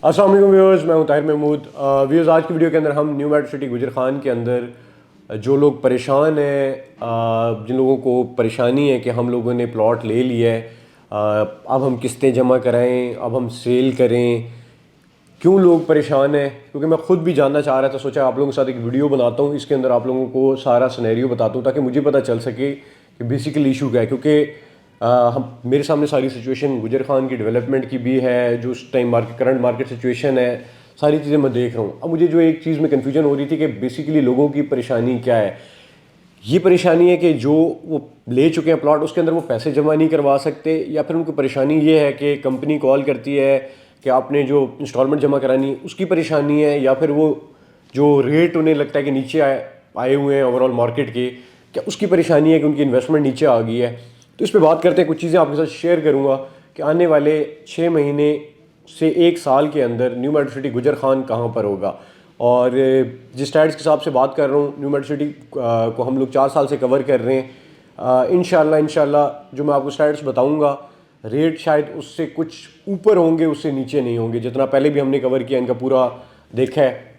अस्सलाम वालेकुम व्यूअर्स, मैं हूं ताहिर महमूद। व्यूअर्स, आज की वीडियो के अंदर हम न्यू मेट्रो सिटी गुजर खान के अंदर जो लोग परेशान हैं, जिन लोगों को परेशानी है कि हम लोगों ने प्लॉट ले लिया है, अब हम किस्तें जमा कराएं, अब हम सेल करें, क्यों लोग परेशान हैं। क्योंकि मैं खुद भी जानना चाह रहा था, सोचा आप लोगों के साथ एक वीडियो बनाता हूँ, इसके अंदर आप लोगों को सारा सिनेरियो बताता हूँ ताकि मुझे पता चल सके कि बेसिकली इशू क्या है। क्योंकि हम मेरे सामने सारी सिचुएशन गुजर खान की डेवलपमेंट की भी है, जो उस टाइम करंट मार्केट सिचुएशन है, सारी चीज़ें मैं देख रहा हूँ। अब मुझे जो एक चीज़ में कन्फ्यूजन हो रही थी कि बेसिकली लोगों की परेशानी क्या है। ये परेशानी है कि जो वो ले चुके हैं प्लॉट, उसके अंदर वो पैसे जमा नहीं करवा सकते, या फिर उनको परेशानी ये है कि कंपनी कॉल करती है कि आपने जो इंस्टॉलमेंट जमा करानी उसकी परेशानी है, या फिर वो जो रेट उन्हें लगता है कि नीचे आए हुए हैं ओवरऑल मार्केट के, क्या उसकी परेशानी है कि उनकी इन्वेस्टमेंट नीचे आ गई है। तो इस पर बात करते हैं, कुछ चीज़ें आपके साथ शेयर करूँगा कि आने वाले 6 महीने से 1 साल के अंदर न्यू मेट्रो सिटी गुजर खान कहाँ पर होगा। और जिस स्टैट्स के हिसाब से बात कर रहा हूँ, न्यू मेट्रो सिटी को हम लोग 4 साल से कवर कर रहे हैं। इंशाल्लाह जो मैं आपको स्टैट्स बताऊँगा, रेट शायद उससे कुछ ऊपर होंगे, उससे नीचे नहीं होंगे। जितना पहले भी हमने कवर किया, इनका पूरा देखा है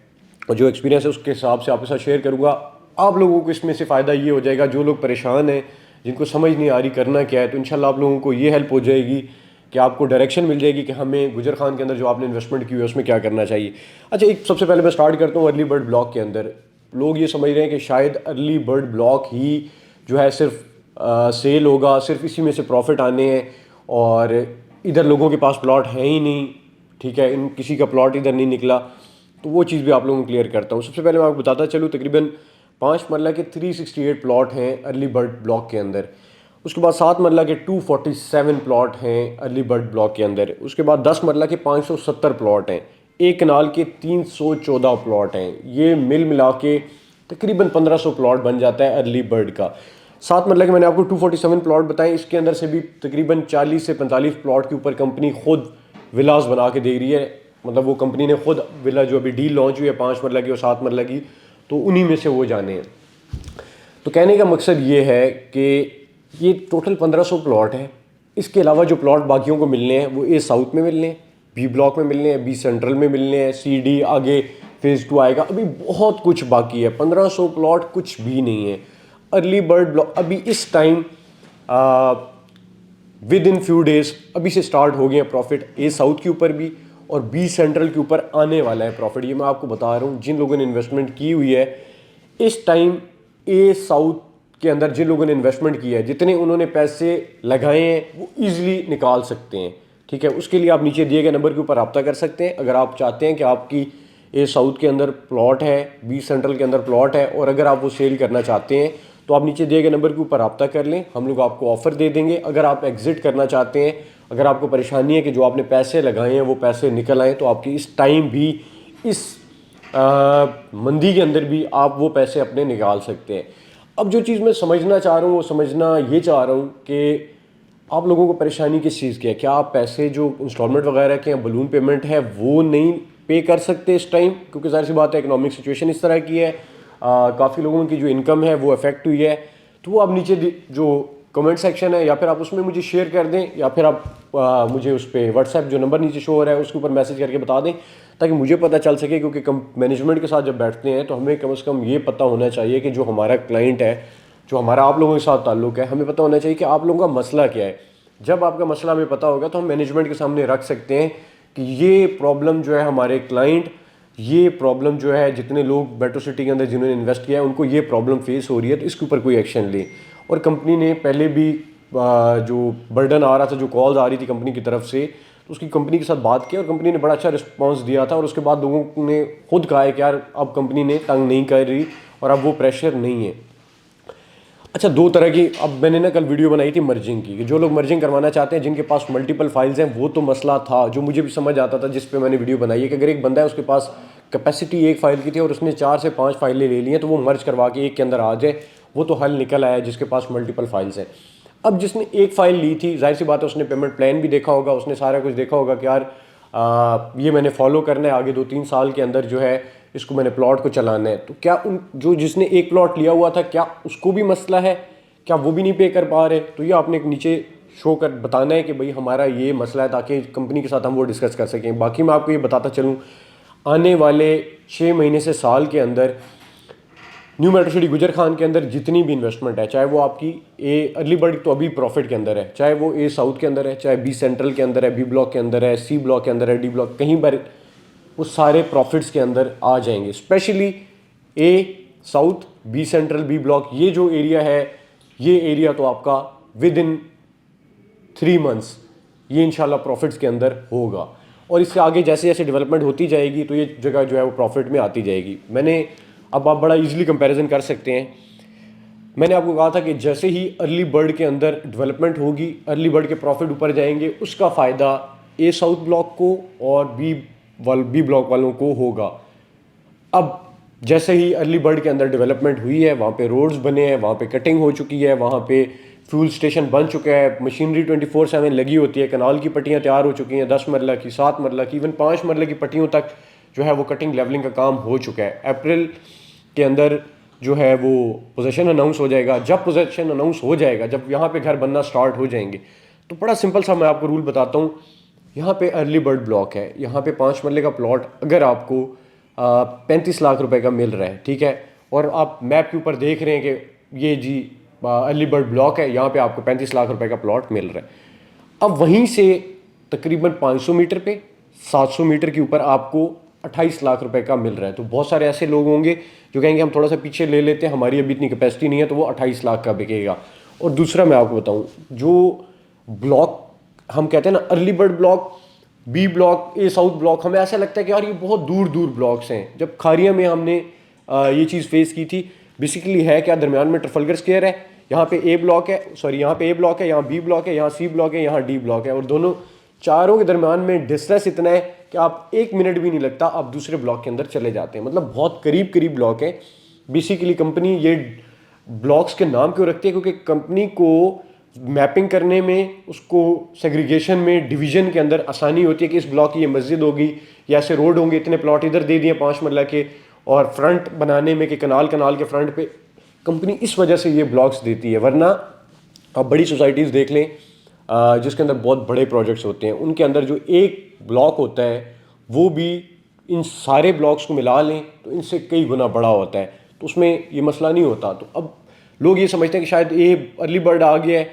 और जो एक्सपीरियंस है उसके हिसाब से आपके साथ शेयर करूँगा। आप लोगों को इसमें से फ़ायदा ये हो जाएगा, जो लोग परेशान हैं, जिनको समझ नहीं आ रही करना क्या है, तो इंशाल्लाह आप लोगों को ये हेल्प हो जाएगी कि आपको डायरेक्शन मिल जाएगी कि हमें गुजर खान के अंदर जो आपने इन्वेस्टमेंट की हुई है उसमें क्या करना चाहिए। अच्छा, एक सबसे पहले मैं स्टार्ट करता हूँ अर्ली बर्ड ब्लॉक के अंदर। लोग ये समझ रहे हैं कि शायद अर्ली बर्ड ब्लॉक ही जो है सिर्फ सेल होगा, सिर्फ इसी में से प्रॉफिट आने हैं, और इधर लोगों के पास प्लॉट है ही नहीं, ठीक है, इन किसी का प्लॉट इधर नहीं निकला। तो वो चीज़ भी आप लोगों को क्लियर करता हूँ। सबसे पहले मैं आपको बताता चलूँ, तकरीबन 5 मरला के 368 प्लॉट हैं अर्ली बर्ड ब्लॉक के अंदर। उसके बाद 7 मरला के 247 प्लॉट हैं अर्ली बर्ड ब्लॉक के अंदर। उसके बाद 10 मरला के 570 प्लॉट हैं। एक कनाल के 314 प्लॉट हैं। ये मिल मिला के तकरीबन 1500 प्लॉट बन जाता है अर्ली बर्ड का। 7 मरला के मैंने आपको 247 प्लॉट बताए, इसके अंदर से भी तकरीबन 40 से 45 प्लॉट के ऊपर कंपनी खुद विलास बना के दे रही है। मतलब वो कंपनी ने खुद विला जो अभी डील लॉन्च हुई है 5 मरला की और 7 मरला की, तो उन्हीं में से वो जाने हैं। तो कहने का मकसद ये है कि ये टोटल 1500 प्लॉट है। इसके अलावा जो प्लॉट बाकियों को मिलने हैं वो ए साउथ में मिलने हैं, बी ब्लॉक में मिलने हैं, बी सेंट्रल में मिलने हैं, सी डी आगे फेज़ 2 आएगा। अभी बहुत कुछ बाकी है, 1500 प्लॉट कुछ भी नहीं है। अर्ली बर्ड ब्लॉक अभी इस time with in few days अभी से स्टार्ट हो गए हैं प्रॉफिट, ए साउथ के ऊपर भी और बी सेंट्रल के ऊपर आने वाला है प्रॉफिट। ये मैं आपको बता रहा हूँ, जिन लोगों ने इन्वेस्टमेंट की हुई है इस टाइम ए साउथ के अंदर, जिन लोगों ने इन्वेस्टमेंट किया है, जितने उन्होंने पैसे लगाए हैं वो ईजिली निकाल सकते हैं, ठीक है। उसके लिए आप नीचे दिए गए नंबर के ऊपर रब्ता कर सकते हैं। अगर आप चाहते हैं कि आपकी ए साउथ के अंदर प्लॉट है, बी सेंट्रल के अंदर प्लॉट है, और अगर आप वो सेल करना चाहते हैं तो आप नीचे दिए गए नंबर के ऊपर रब्ता कर लें, हम लोग आपको ऑफ़र दे देंगे। अगर आप एग्जिट करना चाहते हैं, अगर आपको परेशानी है कि जो आपने पैसे लगाए हैं वो पैसे निकल आए, तो आपकी इस टाइम भी इस मंदी के अंदर भी आप वो पैसे अपने निकाल सकते हैं। अब जो चीज़ मैं समझना चाह रहा हूँ, वो समझना ये चाह रहा हूँ कि आप लोगों को परेशानी किस चीज़ की है। क्या आप पैसे जो इंस्टॉलमेंट वगैरह के या बलून पेमेंट है वो नहीं पे कर सकते इस टाइम? क्योंकि ज़ाहिर सी बात है, इकोनॉमिक सिचुएशन इस तरह की है, काफ़ी लोगों की जो इनकम है वो अफेक्ट हुई है। तो वो आप नीचे जो कमेंट सेक्शन है, या फिर आप उसमें मुझे शेयर कर दें, या फिर आप मुझे उस पर व्हाट्सएप जो नंबर नीचे शो हो रहा है उसके ऊपर मैसेज करके बता दें, ताकि मुझे पता चल सके। क्योंकि मैनेजमेंट के साथ जब बैठते हैं तो हमें कम से कम ये पता होना चाहिए कि जो हमारा क्लाइंट है, जो हमारा आप लोगों के साथ ताल्लुक़ है, हमें पता होना चाहिए कि आप लोगों का मसला क्या है। जब आपका मसला हमें पता होगा तो हम मैनेजमेंट के सामने रख सकते हैं कि ये प्रॉब्लम जो है हमारे क्लाइंट, ये प्रॉब्लम जो है जितने लोग मेट्रो सिटी के अंदर जिन्होंने इन्वेस्ट किया है उनको ये प्रॉब्लम फेस हो रही है, तो इसके ऊपर कोई एक्शन ले। और कंपनी ने पहले भी जो बर्डन आ रहा था, जो कॉल्स आ रही थी कंपनी की तरफ से, तो उसकी कंपनी के साथ बात की और कंपनी ने बड़ा अच्छा रिस्पॉन्स दिया था। और उसके बाद लोगों ने खुद कहा है कि यार अब कंपनी ने तंग नहीं कर रही और अब वो प्रेशर नहीं है। अच्छा, 2 तरह की, अब मैंने ना कल वीडियो बनाई थी मर्जिंग की, कि जो लोग मर्जिंग करवाना चाहते हैं, जिनके पास मल्टीपल फाइल्स हैं, वो तो मसला था जो मुझे भी समझ आता था, जिस पे मैंने वीडियो बनाई है कि अगर एक बंदा है उसके पास कैपेसिटी एक फ़ाइल की थी और उसने 4 से 5 फाइलें ले ली हैं, तो वो मर्ज करवा के एक के अंदर आ जाए, वो तो हल निकल आया जिसके पास मल्टीपल फाइल्स हैं। अब जिसने एक फ़ाइल ली थी, जाहिर सी बात है उसने पेमेंट प्लान भी देखा होगा, उसने सारा कुछ देखा होगा कि यार ये मैंने फॉलो करना है, आगे 2-3 साल के अंदर जो है इसको मैंने प्लॉट को चलाना है। तो क्या उन जो जिसने एक प्लॉट लिया हुआ था, क्या उसको भी मसला है? क्या वो भी नहीं पे कर पा रहे? तो ये आपने एक नीचे शो कर बताना है कि भाई हमारा ये मसला है, ताकि कंपनी के साथ हम वो डिस्कस कर सकें। बाकी मैं आपको ये बताता चलूँ, आने वाले 6 महीने से साल के अंदर न्यू मेट्रो सिटी गुजर खान के अंदर जितनी भी इन्वेस्टमेंट है, चाहे वो आपकी ए अर्ली बर्ड तो अभी प्रॉफिट के अंदर है, चाहे वो ए साउथ के अंदर है, चाहे बी सेंट्रल के अंदर है, बी ब्लॉक के अंदर है, सी ब्लॉक के अंदर है, डी ब्लॉक, कहीं पर वो सारे प्रॉफिट्स के अंदर आ जाएंगे। Specially A south, B central, B block, ये जो एरिया है, ये एरिया तो आपका विद इन 3 मंथ्स ये इंशाल्लाह प्रॉफिट्स के अंदर होगा। और इससे आगे जैसे जैसे डेवलपमेंट होती जाएगी तो ये जगह जो है वो प्रॉफिट में आती जाएगी। अब आप बड़ा इजीली कंपैरिजन कर सकते हैं। मैंने आपको कहा था कि जैसे ही अर्ली बर्ड के अंदर डेवलपमेंट होगी, अर्ली बर्ड के प्रॉफिट ऊपर जाएंगे, उसका फ़ायदा ए साउथ ब्लॉक को और बी ब्लॉक वालों को होगा। अब जैसे ही अर्ली बर्ड के अंदर डेवलपमेंट हुई है, वहाँ पे रोड्स बने हैं, वहाँ पे कटिंग हो चुकी है, वहाँ पे फ्यूल स्टेशन बन चुका है, मशीनरी 24/7 लगी होती है, कनाल की पट्टियाँ तैयार हो चुकी हैं, 10 मरला की, 7 मरला की, इवन 5 मरला की पट्टियों तक जो है वो कटिंग लेवलिंग का काम हो चुका है। अप्रैल के अंदर जो है वो पोजेशन अनाउंस हो जाएगा। जब पोजेशन अनाउंस हो जाएगा, जब यहाँ पे घर बनना स्टार्ट हो जाएंगे, तो बड़ा सिंपल सा मैं आपको रूल बताता हूँ। यहाँ पे अर्ली बर्ड ब्लॉक है, यहाँ पे 5 मरले का प्लॉट अगर आपको 35 लाख रुपए का मिल रहा है, ठीक है, और आप मैप के ऊपर देख रहे हैं कि ये जी अर्ली बर्ड ब्लॉक है, यहाँ पे आपको 35 लाख रुपए का प्लॉट मिल रहा है। अब वहीं से तकरीबन 500 मीटर पे, 700 मीटर के ऊपर आपको 28 लाख रुपए का मिल रहा है। तो बहुत सारे ऐसे लोग होंगे जो कहेंगे हम थोड़ा सा पीछे ले लेते हैं, हमारी अभी इतनी कैपेसिटी नहीं है, तो वो 28 लाख का बिकेगा। और दूसरा मैं आपको बताऊं, जो ब्लॉक हम कहते हैं ना early bird block, B block, A south block, हमें ऐसा लगता है कि यार ये बहुत दूर दूर ब्लॉक्स हैं। जब खारिया में हमने ये चीज़ फेस की थी, बेसिकली है क्या, दरमियान में ट्रफलगर स्क्वायर है, यहाँ पे ए ब्लॉक है, सॉरी यहाँ पे ए ब्लॉक है, यहाँ बी ब्लॉक है, यहाँ सी ब्लॉक है, यहाँ डी ब्लॉक है, और दोनों चारों के दरमियान में डिस्टेंस इतना है कि आप 1 मिनट भी नहीं लगता, आप दूसरे ब्लॉक के अंदर चले जाते हैं। मतलब बहुत करीब करीब ब्लॉक है। बेसिकली कंपनी ये ब्लॉक्स के नाम क्यों रखती है, क्योंकि कंपनी को मैपिंग करने में, उसको सेग्रीगेशन में, डिवीजन के अंदर आसानी होती है कि इस ब्लॉक की ये मस्जिद होगी, या ऐसे रोड होंगे, इतने प्लॉट इधर दे दिए 5 मरला के, और फ्रंट बनाने में कि कनाल के फ्रंट पे कंपनी इस वजह से ये ब्लॉक्स देती है। वरना आप बड़ी सोसाइटीज़ देख लें जिसके अंदर बहुत बड़े प्रोजेक्ट्स होते हैं, उनके अंदर जो एक ब्लॉक होता है वो भी इन सारे ब्लॉक्स को मिला लें तो इनसे कई गुना बड़ा होता है, तो उसमें ये मसला नहीं होता। तो अब लोग ये समझते हैं कि शायद ए अर्ली बर्ड आ गया है,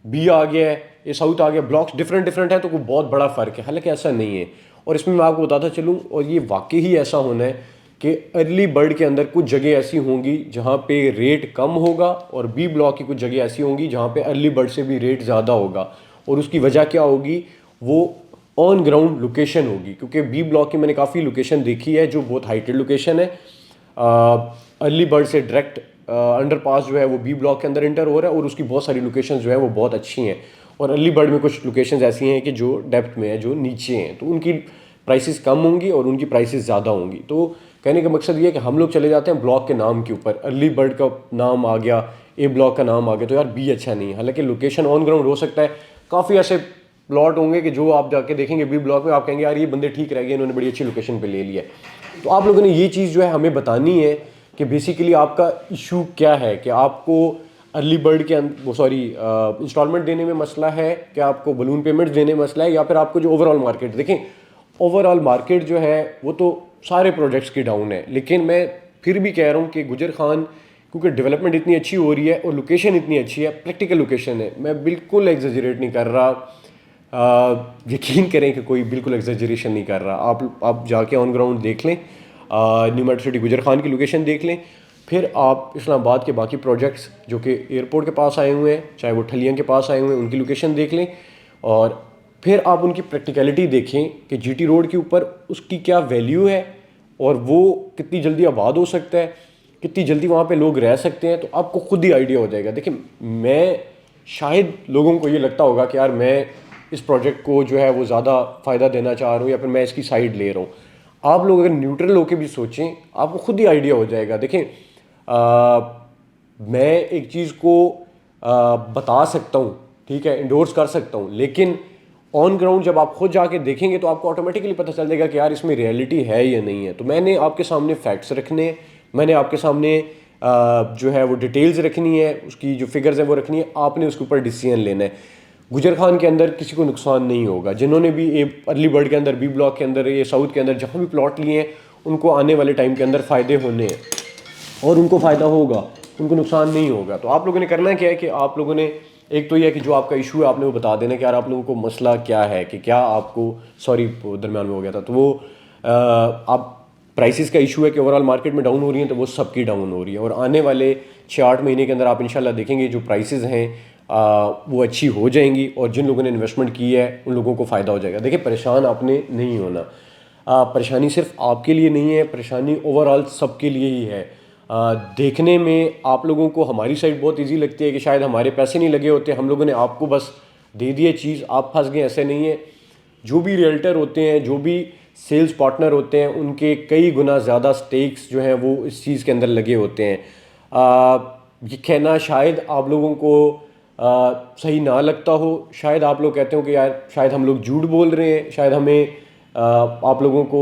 बी आ गया है, ए साउथ आ गया, ब्लॉक्स डिफरेंट डिफरेंट है तो कोई बहुत बड़ा फ़र्क है। हालांकि ऐसा नहीं है। और इसमें मैं आपको बताता चलूँ, और ये वाकई ही ऐसा होना है कि अर्ली बर्ड के अंदर कुछ जगह ऐसी होंगी जहाँ पे रेट कम होगा, और बी ब्लॉक की कुछ जगह ऐसी होंगी जहाँ पे अर्ली बर्ड से भी रेट ज़्यादा होगा। और उसकी वजह क्या होगी, वो ऑन ग्राउंड लोकेशन होगी। क्योंकि बी ब्लॉक की मैंने काफ़ी लोकेशन देखी है जो बहुत हाइटेड लोकेशन है। अर्ली बर्ड से डायरेक्ट अंडरपास जो है वो बी ब्लॉक के अंदर इंटर हो रहा है, और उसकी बहुत सारी लोकेशन जो है वो बहुत अच्छी हैं। और अर्ली बर्ड में कुछ लोकेशंस ऐसी हैं कि जो डेप्थ में है, जो नीचे हैं, तो उनकी प्राइसेस कम होंगी और उनकी प्राइसेस ज़्यादा होंगी। तो कहने का मकसद ये है कि हम लोग चले जाते हैं ब्लॉक के नाम के ऊपर, अर्ली बर्ड का नाम आ गया, ए ब्लॉक का नाम आ गया, तो यार बी अच्छा नहीं है। हालांकि लोकेशन ऑन ग्राउंड हो सकता है, काफ़ी ऐसे प्लॉट होंगे कि जो आप जाके देखेंगे बी ब्लॉक में, आप कहेंगे यार ये बंदे ठीक रह गए, इन्होंने बड़ी अच्छी लोकेशन पे ले लिया। तो आप लोगों ने ये चीज़ जो है हमें बतानी है कि बेसिकली आपका इशू क्या है, कि आपको अर्ली बर्ड के इंस्टॉलमेंट देने में मसला है, कि आपको बलून पेमेंट्स देने में मसला है, या फिर आपको जो ओवरऑल मार्केट, देखें ओवरऑल मार्केट जो है वो तो सारे प्रोजेक्ट्स की डाउन है, लेकिन मैं फिर भी कह रहा हूँ कि गुजर खान क्योंकि डेवलपमेंट इतनी अच्छी हो रही है और लोकेशन इतनी अच्छी है, प्रैक्टिकल लोकेशन है, मैं बिल्कुल एग्जेजरेट नहीं कर रहा, यकीन करें कि कोई बिल्कुल एग्जेजरेशन नहीं कर रहा। आप जाके ऑन ग्राउंड देख लें, न्यू मेट्रो सिटी गुजर खान की लोकेशन देख लें, फिर आप इस्लामाबाद के बाकी प्रोजेक्ट्स जो कि एयरपोर्ट के पास आए हुए हैं, चाहे वो ठलियाँ के पास आए हुए हैं, उनकी लोकेशन देख लें, और फिर आप उनकी प्रैक्टिकलिटी देखें कि जीटी रोड के ऊपर उसकी क्या वैल्यू है और वो कितनी जल्दी आबाद हो सकता है, कितनी जल्दी वहाँ पे लोग रह सकते हैं, तो आपको खुद ही आइडिया हो जाएगा। देखिए, मैं शायद लोगों को ये लगता होगा कि यार मैं इस प्रोजेक्ट को जो है वो ज़्यादा फ़ायदा देना चाह रहा हूँ या फिर मैं इसकी साइड ले रहा हूँ। आप लोग अगर न्यूट्रल होकर भी सोचें, आपको खुद ही आइडिया हो जाएगा। देखें, मैं एक चीज़ को बता सकता हूँ, ठीक है, इंडोर्स कर सकता हूँ, लेकिन ऑन ग्राउंड जब आप खुद जाके देखेंगे तो आपको ऑटोमेटिकली पता चल जाएगा कि यार इसमें रियलिटी है या नहीं है। तो मैंने आपके सामने फैक्ट्स रखने हैं, मैंने आपके सामने जो है वो डिटेल्स रखनी है, उसकी जो फिगर्स हैं वो रखनी है, आपने उसके ऊपर डिसीजन लेना है। गुजर खान के अंदर किसी को नुकसान नहीं होगा। जिन्होंने भी ये अर्ली बर्ड के अंदर, बी ब्लॉक के अंदर, ये साउथ के अंदर जहाँ भी प्लॉट लिए हैं, उनको आने वाले टाइम के अंदर फ़ायदे होने हैं और उनको फ़ायदा होगा, उनको नुकसान नहीं होगा। तो आप लोगों ने करना क्या है कि आप लोगों ने, एक तो यह है कि जो आपका इशू है आपने वो बता देना कि यार आप लोगों को मसला क्या है, कि क्या आपको, सॉरी दरमियान में हो गया था, तो वो आप प्राइसेस का इशू है कि ओवरऑल मार्केट में डाउन हो रही हैं, तो वो सबकी डाउन हो रही है। और आने वाले 6-8 महीने के अंदर आप इंशाल्लाह देखेंगे जो प्राइसेस हैं वो अच्छी हो जाएंगी और जिन लोगों ने इन्वेस्टमेंट की है उन लोगों को फ़ायदा हो जाएगा। देखिए, परेशान आपने नहीं होना, परेशानी सिर्फ आपके लिए नहीं है, परेशानी ओवरऑल सबके लिए ही है। देखने में आप लोगों को हमारी साइड बहुत इजी लगती है कि शायद हमारे पैसे नहीं लगे होते, हम लोगों ने आपको बस दे दिए चीज़, आप फंस गए। ऐसे नहीं है। जो भी रियल्टर होते हैं, जो भी सेल्स पार्टनर होते हैं, उनके कई गुना ज़्यादा स्टेक्स जो हैं वो इस चीज़ के अंदर लगे होते हैं। ये कहना शायद आप लोगों को सही ना लगता हो, शायद आप लोग कहते हो कि यार शायद हम लोग झूठ बोल रहे हैं, शायद हमें आप लोगों को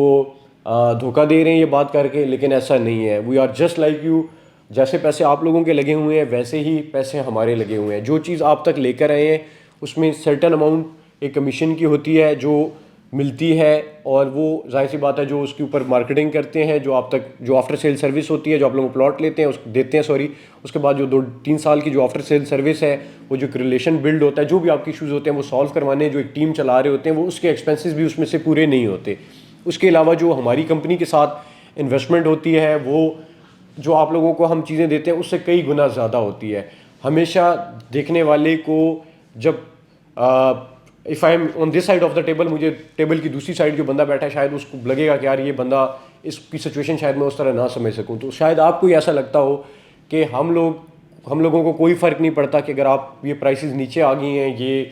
धोखा दे रहे हैं ये बात करके, लेकिन ऐसा नहीं है। We are just like you. जैसे पैसे आप लोगों के लगे हुए हैं वैसे ही पैसे हमारे लगे हुए हैं। जो चीज़ आप तक लेकर आए हैं उसमें सर्टेन अमाउंट एक कमीशन की होती है जो मिलती है, और वो जाहिर सी बात है जो उसके ऊपर मार्केटिंग करते हैं, जो आप तक जो आफ्टर सेल सर्विस होती है, जो आप लोगों को प्लॉट लेते हैं उसको देते हैं, सॉरी, उसके बाद जो 2-3 साल की जो आफ्टर सेल सर्विस है, वो जो रिलेशन बिल्ड होता है, जो भी आपके इशूज़ होते हैं वो सॉल्व करवाने जो एक टीम चला रहे होते हैं, वो उसके एक्सपेंसेस भी उसमें से पूरे नहीं होते। उसके अलावा जो हमारी कंपनी के साथ इन्वेस्टमेंट होती है, वो जो आप लोगों को हम चीज़ें देते हैं उससे कई गुना ज़्यादा होती है। हमेशा देखने वाले को जब if I am on this side of the table, मुझे टेबल की दूसरी साइड जो बंदा बैठा है शायद उसको लगेगा कि यार ये बंदा, इसकी सिचुएशन शायद मैं उस तरह ना समझ सकूं। तो शायद आपको ही ऐसा लगता हो कि हम लोगों को कोई फ़र्क नहीं पड़ता कि अगर आप ये प्राइसेस नीचे आ गई हैं, ये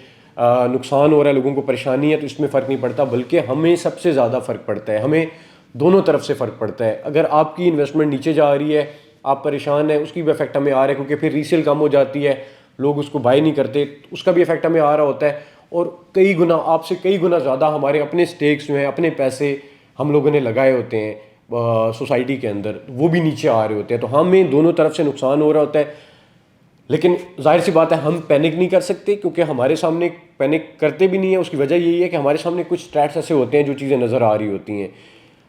नुकसान हो रहा है, लोगों को परेशानी है, तो इसमें फ़र्क नहीं पड़ता, बल्कि हमें सबसे ज़्यादा फ़र्क पड़ता है। हमें दोनों तरफ से फ़र्क पड़ता है। अगर आपकी इन्वेस्टमेंट नीचे जा रही है, आप परेशान हैं, उसकी भी इफेक्ट हमें आ रहा है, क्योंकि फिर रीसेल कम हो जाती है, लोग उसको बाय नहीं करते, उसका भी इफेक्ट हमें आ रहा होता है। और कई गुना, आपसे कई गुना ज़्यादा हमारे अपने स्टेक्स जो हैं, अपने पैसे हम लोगों ने लगाए होते हैं सोसाइटी के अंदर, वो भी नीचे आ रहे होते हैं। तो हमें दोनों तरफ से नुकसान हो रहा होता है। लेकिन जाहिर सी बात है हम पैनिक नहीं कर सकते, क्योंकि हमारे सामने, पैनिक करते भी नहीं है, उसकी वजह यही है कि हमारे सामने कुछ स्टैट्स ऐसे होते हैं जो चीज़ें नज़र आ रही होती हैं।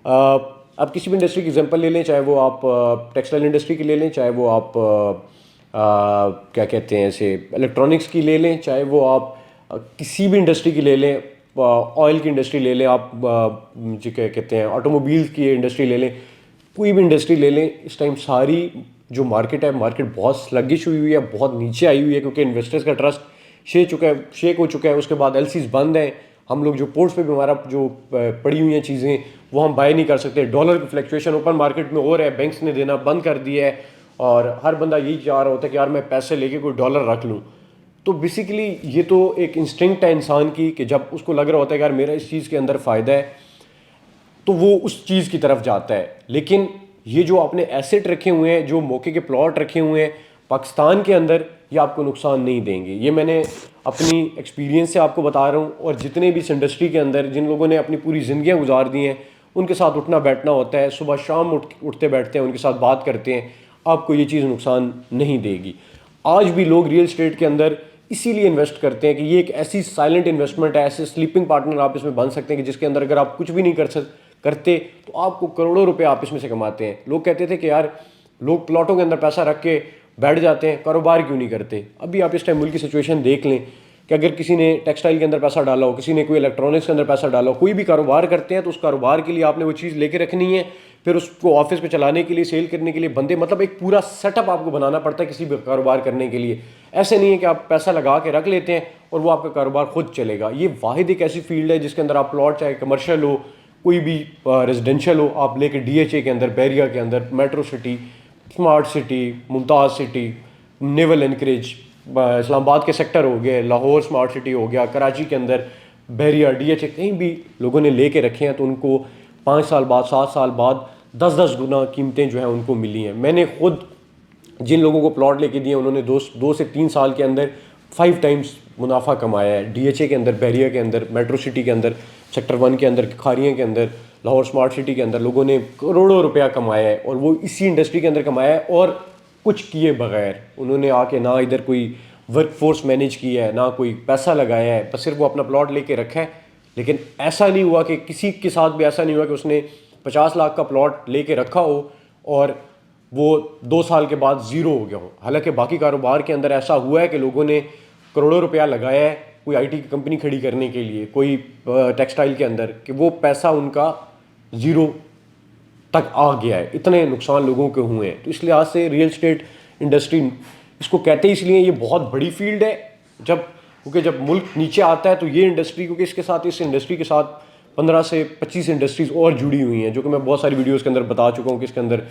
आप किसी भी इंडस्ट्री की एग्जांपल ले लें, चाहे वो आप टेक्सटाइल इंडस्ट्री की ले लें, चाहे वो आप क्या कहते हैं ऐसे इलेक्ट्रॉनिक्स की ले लें, चाहे वो आप किसी भी इंडस्ट्री की ले लें, ऑयल की इंडस्ट्री ले लें, आप जो क्या कहते हैं ऑटोमोबाइल की इंडस्ट्री ले लें, कोई भी इंडस्ट्री ले लें, इस टाइम सारी जो मार्केट है, मार्केट बहुत स्लगिश हुई है, बहुत नीचे आई हुई है, क्योंकि इन्वेस्टर्स का ट्रस्ट शेक हो चुका है। उसके बाद एलसीज बंद हैं, हम लोग जो पोर्ट्स पे भी हमारा जो पड़ी हुई हैं चीज़ें वो हम बाय नहीं कर सकते। डॉलर की फ्लक्चुएशन ओपन मार्केट में हो रहा है, बैंक्स ने देना बंद कर दिया है, और हर बंदा यही चाह रहा होता है कि यार मैं पैसे लेके कोई डॉलर रख लूँ। तो बेसिकली ये तो एक इंस्टिंक्ट है इंसान की कि जब उसको लग रहा होता है कि यार मेरा इस चीज़ के अंदर फ़ायदा है, तो वो उस चीज़ की तरफ जाता है। लेकिन ये जो आपने एसेट रखे हुए हैं, जो मौके के प्लॉट रखे हुए हैं पाकिस्तान के अंदर, ये आपको नुकसान नहीं देंगे। ये मैंने अपनी एक्सपीरियंस से आपको बता रहा हूँ। और जितने भी इस इंडस्ट्री के अंदर जिन लोगों ने अपनी पूरी ज़िंदगियाँ गुजार दी हैं, उनके साथ उठना बैठना होता है, सुबह शाम उठते बैठते हैं, उनके साथ बात करते हैं, आपको ये चीज़ नुकसान नहीं देगी। आज भी लोग रियल एस्टेट के अंदर इसीलिए इन्वेस्ट करते हैं कि ये एक ऐसी साइलेंट इन्वेस्टमेंट है, ऐसे स्लीपिंग पार्टनर आप इसमें बन सकते हैं कि जिसके अंदर अगर आप कुछ भी नहीं करते तो आपको करोड़ों रुपए आप इसमें से कमाते हैं। लोग कहते थे कि यार लोग प्लॉटों के अंदर पैसा रख के बैठ जाते हैं, कारोबार क्यों नहीं करते। अभी आप इस टाइम मुल्क की सिचुएशन देख लें कि अगर किसी ने टेक्सटाइल के अंदर पैसा डाला हो, किसी ने कोई इलेक्ट्रॉनिक्स के अंदर पैसा डाला हो, कोई भी कारोबार करते हैं तो उस कारोबार के लिए आपने वो चीज़ लेके रखनी है, फिर उसको ऑफिस पे चलाने के लिए, सेल करने के लिए बंदे, मतलब एक पूरा सेटअप आपको बनाना पड़ता है किसी भी कारोबार करने के लिए। ऐसे नहीं है कि आप पैसा लगा के रख लेते हैं और वो आपका कारोबार खुद चलेगा। ये वाहिद एक ऐसी फील्ड है जिसके अंदर आप प्लॉट, चाहे कमर्शियल हो, कोई भी रेजिडेंशियल हो, आप लेके डीएचए के अंदर, बैरिया के अंदर, metro city, smart city, Mumtaz city, naval encourage, Islamabad के सेक्टर हो गए, लाहौर स्मार्ट सिटी हो गया, कराची के अंदर बैरिया, डीएचए, कहीं भी लोगों ने लेके रखे हैं तो उनको 5 साल बाद, 7 साल बाद 10-10 गुना कीमतें जो हैं उनको मिली हैं। मैंने खुद जिन लोगों को प्लॉट लेके दिए उन्होंने 2 से 3 साल के अंदर 5 टाइम्स मुनाफा कमाया है। डीएचए के अंदर, बैरिया के अंदर, मेट्रो सिटी के अंदर, सेक्टर 1 के अंदर, खारियाँ के अंदर, लाहौर स्मार्ट सिटी के अंदर लोगों ने करोड़ों रुपया कमाया है, और वो इसी इंडस्ट्री के अंदर कमाया है और कुछ किए बगैर। उन्होंने आके ना इधर कोई वर्कफोर्स मैनेज किया है, ना कोई पैसा लगाया है, बस सिर्फ वो अपना प्लॉट लेके रखा है। लेकिन ऐसा नहीं हुआ कि किसी के साथ भी ऐसा नहीं हुआ कि उसने 50 लाख का प्लॉट लेके रखा हो और वो 2 साल के बाद ज़ीरो हो गया हो। हालांकि बाकी कारोबार के अंदर ऐसा हुआ है कि लोगों ने करोड़ों रुपया लगाया है कोई आईटी की कंपनी खड़ी करने के लिए, कोई टेक्सटाइल के अंदर, कि वो पैसा उनका ज़ीरो तक आ गया है। इतने नुकसान लोगों के हुए हैं। तो इस लिहाज से रियल एस्टेट इंडस्ट्री, इसको कहते हैं इसलिए ये बहुत बड़ी फील्ड है, क्योंकि जब मुल्क नीचे आता है तो ये इंडस्ट्री, क्योंकि इस इंडस्ट्री के साथ 15 से 25 इंडस्ट्रीज़ और जुड़ी हुई हैं, जो कि मैं बहुत सारी वीडियोज़ के अंदर बता चुका हूँ कि इसके अंदर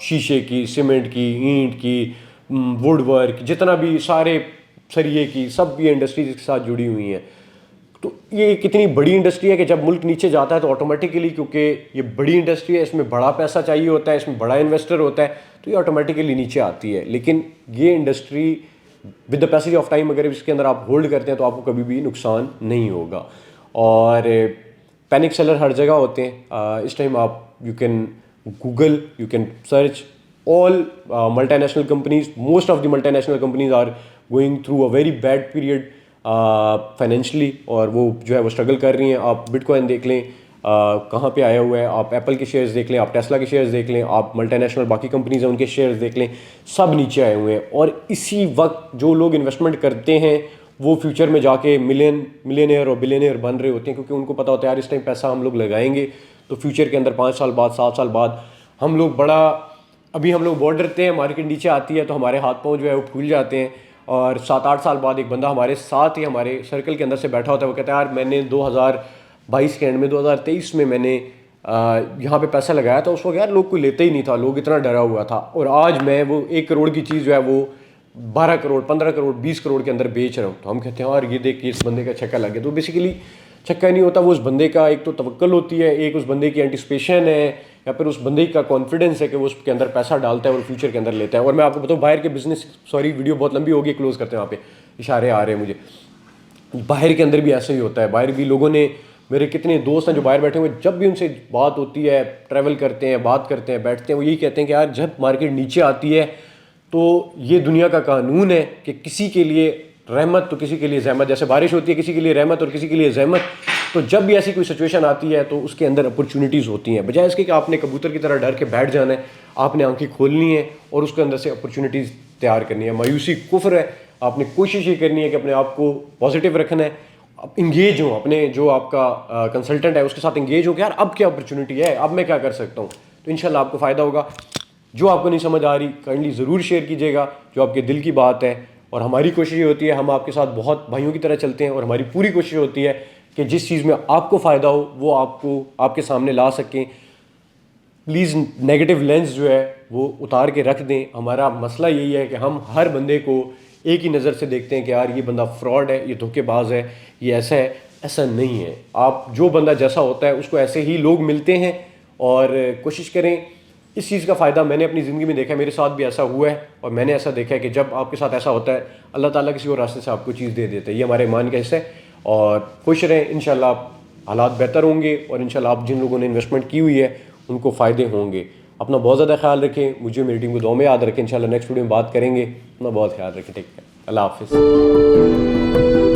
शीशे की, सीमेंट की, ईंट की, वुड वर्क, जितना भी सारे सरिये की, सब ये इंडस्ट्रीज इसके साथ जुड़ी हुई हैं। तो ये कितनी बड़ी इंडस्ट्री है कि जब मुल्क नीचे जाता है तो ऑटोमेटिकली, क्योंकि ये बड़ी इंडस्ट्री है, इसमें बड़ा पैसा चाहिए होता है, इसमें बड़ा इन्वेस्टर होता है, तो ये ऑटोमेटिकली नीचे आती है। लेकिन ये industry with the passage of time अगर इसके अंदर आप होल्ड करते हैं तो आपको कभी भी नुकसान नहीं होगा। और पैनिक सेलर हर जगह होते हैं। इस टाइम आप you can Google, you can search all multinational companies, most of the multinational companies are going through a very bad period financially, और वो जो है वो स्ट्रगल कर रही हैं। आप बिटकॉइन देख लें कहाँ पे आया हुआ है, आप एप्पल के शेयर्स देख लें, आप टेस्ला के शेयर्स देख लें, आप मल्टीनेशनल बाकी कंपनीज हैं उनके शेयर्स देख लें, सब नीचे आए हुए हैं। और इसी वक्त जो लोग इन्वेस्टमेंट करते हैं वो फ्यूचर में जाके मिलियनियर और बिलियनियर बन रहे होते हैं, क्योंकि उनको पता होता है यार इस टाइम पैसा हम लोग लगाएंगे तो फ्यूचर के अंदर 5 साल बाद, 7 साल बाद हम लोग अभी हम लोग बहुत डरते हैं, मार्केट नीचे आती है तो हमारे हाथ पाँव जो है वो फूल जाते हैं। और 7-8 साल बाद एक बंदा हमारे साथ ही हमारे सर्कल के अंदर से बैठा होता है, वो कहता है यार मैंने 2022 के एंड में, 2023 में मैंने यहाँ पे पैसा लगाया था, उस वक्त यार लोग कोई लेते ही नहीं था, लोग इतना डरा हुआ था, और आज मैं वो 1 करोड़ की चीज़ जो है वो 12 करोड़, 15 करोड़, 20 करोड़ के अंदर बेच रहा हूँ। तो हम कहते हैं यार ये देख के इस बंदे का छक्का लग गया। तो बेसिकली छक्का नहीं होता, वो उस बंदे का एक तो तवक्कल होती है, एक उस बंदे की एंटिसिपेशन है, या फिर उस बंदे का कॉन्फिडेंस है कि वो उसके अंदर पैसा डालता है और फ्यूचर के अंदर लेता है। और मैं आपको बताऊँ बाहर के बिजनेस, सॉरी वीडियो बहुत लंबी होगी, क्लोज करते हैं, वहाँ पे इशारे आ रहे हैं मुझे। बाहर के अंदर भी ऐसा ही होता है। बाहर भी लोगों ने, मेरे कितने दोस्त हैं जो बाहर बैठे हुए, जब भी उनसे बात होती है, ट्रैवल करते हैं, बात करते हैं, बैठते हैं, वो यही कहते हैं कि यार जब मार्केट नीचे आती है तो ये दुनिया का कानून है कि किसी के लिए रहमत तो किसी के लिए जहमत, जैसे बारिश होती है किसी के लिए रहमत और किसी के लिए जहमत। तो जब भी ऐसी कोई सिचुएशन आती है तो उसके अंदर अपॉर्चुनिटीज़ होती हैं। बजाय इसके कि आपने कबूतर की तरह डर के बैठ जाना है, आपने आंखें खोलनी है और उसके अंदर से अपॉर्चुनिटीज़ तैयार करनी है। मायूसी कुफ्र है, आपने कोशिश ये करनी है कि अपने आप को पॉजिटिव रखना है, आप इंगेज हो, अपने जो आपका कंसल्टेंट है उसके साथ इंगेज हो कि यार अब क्या अपॉर्चुनिटी है, अब मैं क्या कर सकता हूँ। तो इंशाल्लाह आपको फ़ायदा होगा। जो आपको नहीं समझ आ रही काइंडली ज़रूर शेयर कीजिएगा, जो आपके दिल की बात है। और हमारी कोशिश ये होती है, हम आपके साथ बहुत भाइयों की तरह चलते हैं और हमारी पूरी कोशिश होती है कि जिस चीज़ में आपको फ़ायदा हो वो आपको आपके सामने ला सकें। प्लीज़ नेगेटिव लेंस जो है वो उतार के रख दें। हमारा मसला यही है कि हम हर बंदे को एक ही नज़र से देखते हैं कि यार ये बंदा फ्रॉड है, ये धोखेबाज है, ये ऐसा है। ऐसा नहीं है। आप जो बंदा जैसा होता है उसको ऐसे ही लोग मिलते हैं। और कोशिश करें, इस चीज़ का फ़ायदा मैंने अपनी ज़िंदगी में देखा है, मेरे साथ भी ऐसा हुआ है और मैंने ऐसा देखा है कि जब आपके साथ ऐसा होता है अल्लाह ताला किसी और रास्ते से आपको चीज़ दे देता है। ये हमारे ईमान का हिस्सा है। और खुश रहें, इंशाल्लाह हालात बेहतर होंगे और इंशाल्लाह आप जिन लोगों ने इन्वेस्टमेंट की हुई है उनको फ़ायदे होंगे। अपना बहुत ज़्यादा ख्याल रखें, मुझे मेरी टीम को दुआ में याद रखें। इंशाल्लाह नेक्स्ट वीडियो में बात करेंगे। अपना बहुत ख्याल रखें। टेक केयर, अल्लाह हाफ़िज़।